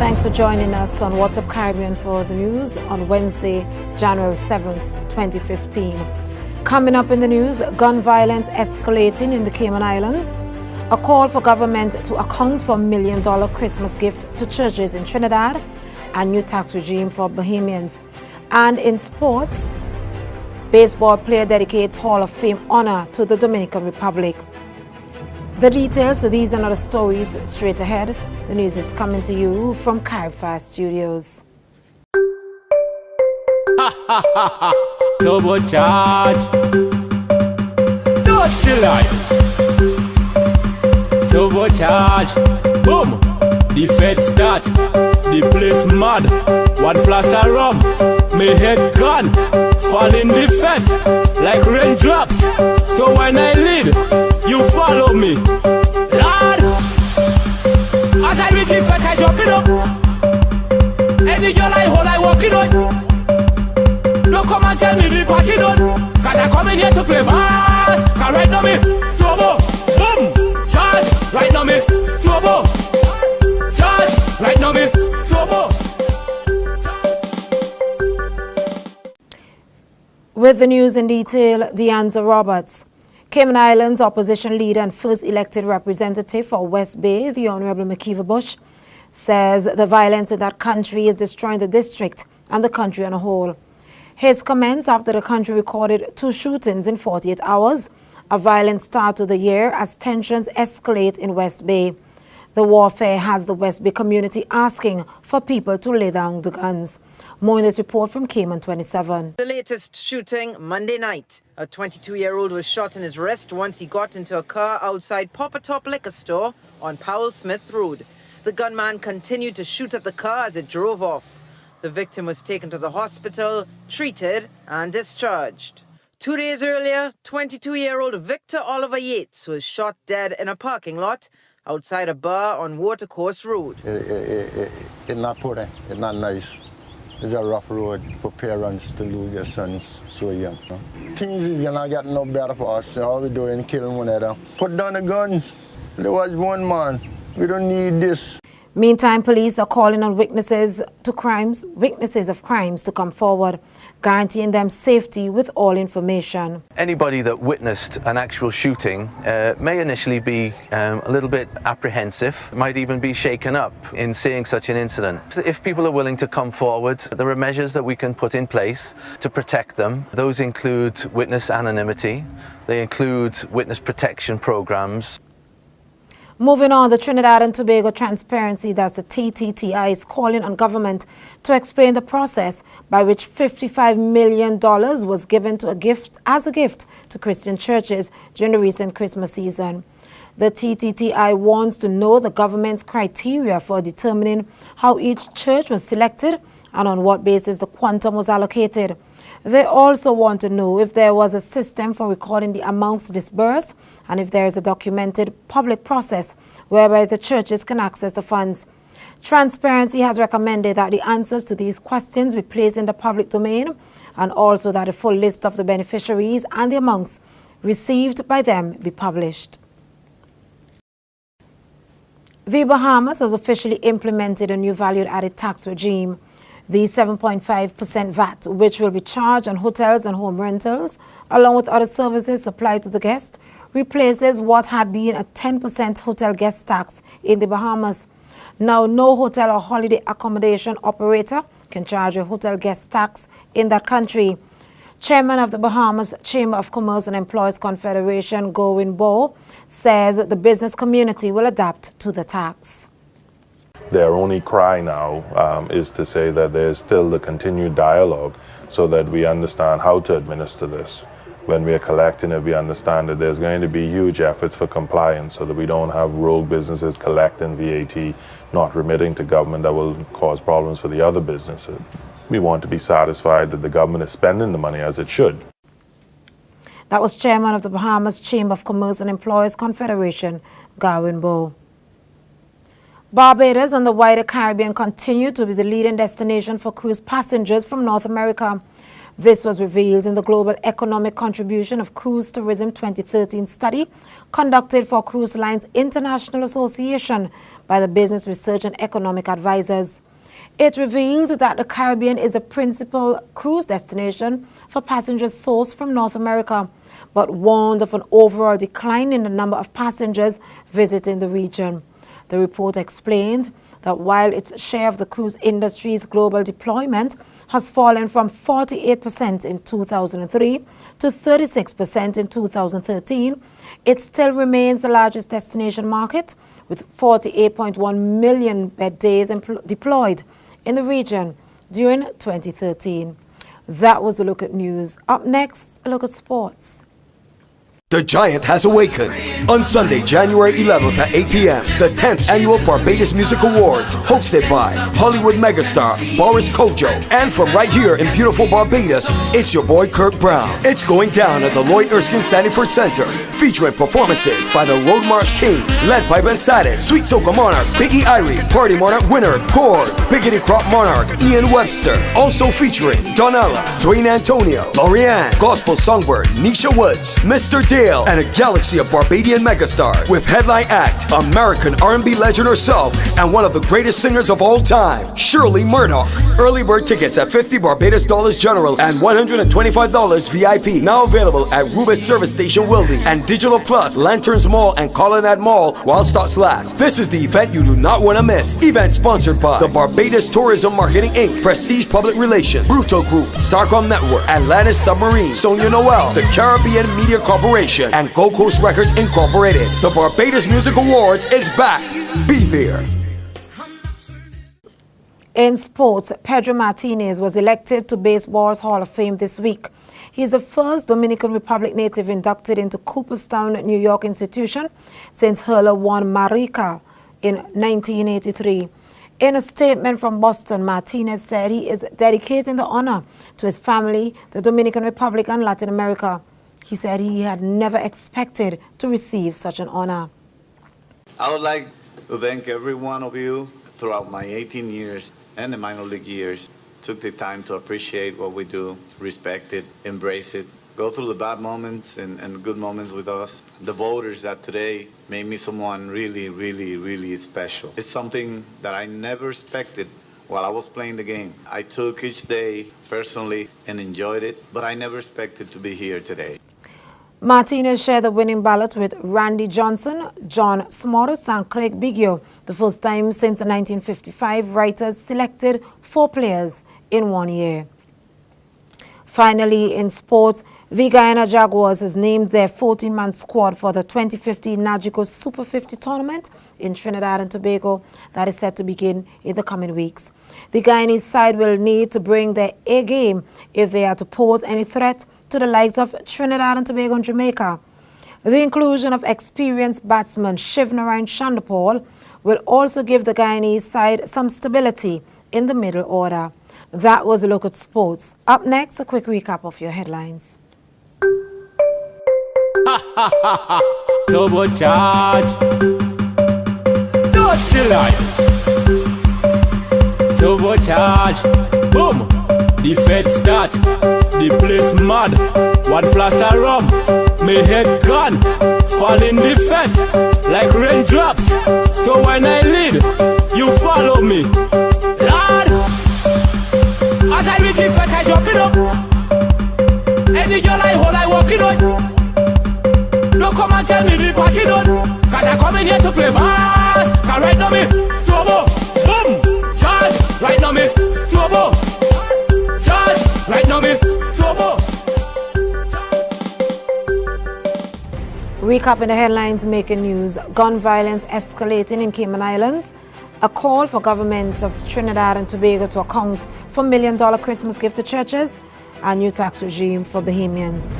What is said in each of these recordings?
Thanks for joining us on WhatsApp Caribbean for the news on Wednesday, January 7th, 2015. Coming up in the news, gun violence escalating in the Cayman Islands, a call for government to account for $1 million Christmas gift to churches in Trinidad, and new tax regime for Bahamians. And in sports, baseball player dedicates Hall of Fame honor to the Dominican Republic. The details to these and other stories straight ahead. The news is coming to you from Caribfast Studios. Turbo charge. Dirty life. Turbo charge. Boom. The fed start. The place mad. One flash of rum. Me head gone. Fall in the fed like raindrops. So when I lead, you follow me. Lord, as I reach the fed, I jump it up. Any girl I hold, I walk it on. Don't come and tell me the party done. Cause I come in here to play bass. Cause right now me, turbo, boom, charge. Right now me, turbo, charge. Right now me, turbo. With the news in detail, Deanza Roberts. Cayman Islands opposition leader and first elected representative for West Bay, the Honorable McKeever Bush, says the violence in that country is destroying the district and the country on a whole. His comments after the country recorded 2 shootings in 48 hours, a violent start to the year as tensions escalate in West Bay. The warfare has the West Bay community asking for people to lay down the guns. More in this report from Cayman 27. The latest shooting Monday night. A 22-year-old was shot in his wrist once he got into a car outside Papa Top Liquor Store on Powell Smith Road. The gunman continued to shoot at the car as it drove off. The victim was taken to the hospital, treated and discharged. 2 days earlier, 22-year-old Victor Oliver Yates was shot dead in a parking lot outside a bar on Watercourse Road. It's not pretty. It's not nice. It's a rough road for parents to lose their sons so young. Things is gonna get no better for us. All we doing killing one another. Put down the guns. There was one man. We don't need this. Meantime, police are calling on witnesses of crimes to come forward, guaranteeing them safety with all information. Anybody that witnessed an actual shooting may initially be a little bit apprehensive, might even be shaken up in seeing such an incident. If people are willing to come forward, there are measures that we can put in place to protect them. Those include witness anonymity, they include witness protection programs. Moving on, the Trinidad and Tobago Transparency, that's the TTTI, is calling on government to explain the process by which $55 million was given as a gift to Christian churches during the recent Christmas season. The TTTI wants to know the government's criteria for determining how each church was selected and on what basis the quantum was allocated. They also want to know if there was a system for recording the amounts disbursed and if there is a documented public process whereby the churches can access the funds. Transparency has recommended that the answers to these questions be placed in the public domain and also that a full list of the beneficiaries and the amounts received by them be published. The Bahamas has officially implemented a new value-added tax regime. The 7.5% VAT, which will be charged on hotels and home rentals, along with other services supplied to the guest, replaces what had been a 10% hotel guest tax in the Bahamas. Now, no hotel or holiday accommodation operator can charge a hotel guest tax in that country. Chairman of the Bahamas Chamber of Commerce and Employers Confederation, Gowin Bo, says the business community will adapt to the tax. Their only cry now is to say that there's still the continued dialogue so that we understand how to administer this. When we are collecting it, we understand that there's going to be huge efforts for compliance so that we don't have rogue businesses collecting VAT, not remitting to government that will cause problems for the other businesses. We want to be satisfied that the government is spending the money as it should. That was Chairman of the Bahamas Chamber of Commerce and Employers Confederation, Gowin Bo. Barbados and the wider Caribbean continue to be the leading destination for cruise passengers from North America. This was revealed in the Global Economic Contribution of Cruise Tourism 2013 study conducted for Cruise Lines International Association by the Business Research and Economic Advisors. It revealed that the Caribbean is the principal cruise destination for passengers sourced from North America, but warned of an overall decline in the number of passengers visiting the region. The report explained that while its share of the cruise industry's global deployment has fallen from 48% in 2003 to 36% in 2013, it still remains the largest destination market, with 48.1 million bed days deployed in the region during 2013. That was a look at news. Up next, a look at sports. The Giant has awakened. On Sunday, January 11th at 8 p.m., the 10th Annual Barbados Music Awards, hosted by Hollywood megastar Boris Kojo. And from right here in beautiful Barbados, it's your boy Kirk Brown. It's going down at the Lloyd Erskine Sandyford Center, featuring performances by the Road March Kings, led by Ben Saddis, Sweet Soca Monarch, Biggie Irie, Party Monarch winner, Gord, Biggity Crop Monarch, Ian Webster. Also featuring Donella, Dwayne Antonio, Lorianne, Gospel Songbird, Nisha Woods, Mr. Dale, and a galaxy of Barbadian megastars, with headline act American R&B legend herself and one of the greatest singers of all time, Shirley Murdoch. Early bird tickets at $50 Barbados dollars general and $125 VIP. Now available at Rubis Service Station Wilding and Digital Plus, Lanterns Mall and Colonnade Mall while stocks last. This is the event you do not want to miss. Event sponsored by the Barbados Tourism Marketing Inc., Prestige Public Relations, Bruto Group, Starcom Network, Atlantis Submarine, Sonia Noel, the Caribbean Media Corporation, and Gold Coast Records Incorporated. The Barbados Music Awards is back. Be there. In sports, Pedro Martinez was elected to Baseball's Hall of Fame this week. He is the first Dominican Republic native inducted into Cooperstown, New York institution since hurler Juan Marica in 1983. In a statement from Boston, Martinez said he is dedicating the honor to his family, the Dominican Republic, and Latin America. He said he had never expected to receive such an honor. I would like to thank every one of you throughout my 18 years and the minor league years. Took the time to appreciate what we do, respect it, embrace it, go through the bad moments and good moments with us. The voters that today made me someone really, really, really special. It's something that I never expected while I was playing the game. I took each day personally and enjoyed it, but I never expected to be here today. Martinez shared the winning ballot with Randy Johnson, John Smorris, and Craig Biggio, the first time since the 1955 writers selected 4 players in 1 year. Finally, in sports, the Guyana Jaguars has named their 14-man squad for the 2015 Nagico Super 50 tournament in Trinidad and Tobago that is set to begin in the coming weeks. The Guyanese side will need to bring their A game if they are to pose any threat to the likes of Trinidad and Tobago and Jamaica. The inclusion of experienced batsman Shivnarine Chandapal will also give the Guyanese side some stability in the middle order. That was a look at sports. Up next, a quick recap of your headlines. Turbo charge. Dirty life. Turbo charge. Boom. The fed start. The place mad. One flash of rum. My head gone. Fall in the fed like raindrops. So when I lead, you follow me. Lord. As I reach the fed, I jump it up. Any girl I hold, I walk it on. Don't come and tell me the party done, cause I come in here to play bass. Cause right now me, turbo, boom, charge. Right now me, turbo, charge. Right now me, turbo. Recapping the headlines making news. Gun violence escalating in Cayman Islands. A call for governments of Trinidad and Tobago to account for $1 million Christmas gift to churches. A new tax regime for Bahamians.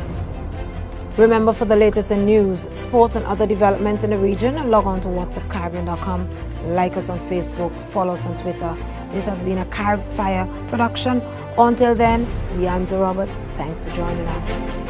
Remember, for the latest in news, sports and other developments in the region, log on to whatsapcaribbean.com, like us on Facebook, follow us on Twitter. This has been a Carib Fire production. Until then, Deanza Roberts, thanks for joining us.